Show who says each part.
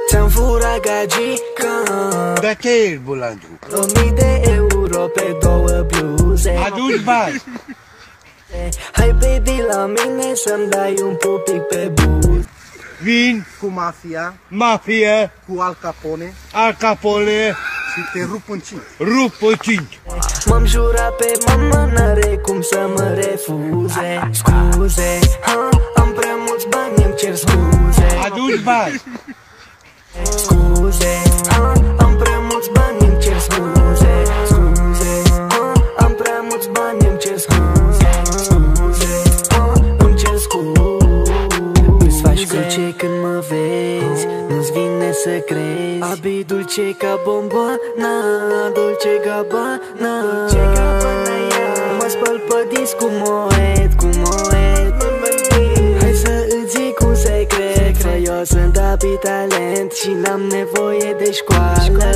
Speaker 1: Ți-am furat gagica.
Speaker 2: De ce ești bulandu?
Speaker 1: 1000 de euro pe 2 bluze.
Speaker 2: Aduci bani.
Speaker 1: Hai baby la mine să-mi dai un pupic pe buz.
Speaker 2: Vin
Speaker 3: Cu mafia,
Speaker 2: mafia,
Speaker 3: cu Al Capone
Speaker 2: Al Capone,
Speaker 3: și te rup în 5.
Speaker 2: rup pe 5.
Speaker 1: M-am jurat pe mama, n-are cum să mă refuze. Scuze, am prea mulți bani, îmi cer scuze.
Speaker 2: Aduci bani.
Speaker 1: Scuze, am prea mulți bani, îmi cer scuze. Scuze, am prea mulți bani, îmi cer scuze. Scuze, îmi cer scuze. Îți faci dulce când mă vezi, nu-ți vine să crezi. Abi dulce ca bomboana, dulce Gabbana. Mă spăl pe disc cu Moet, cu Moet. Hai să îți zic un secret, că eu sunt Abi Talent și n-am nevoie de școală.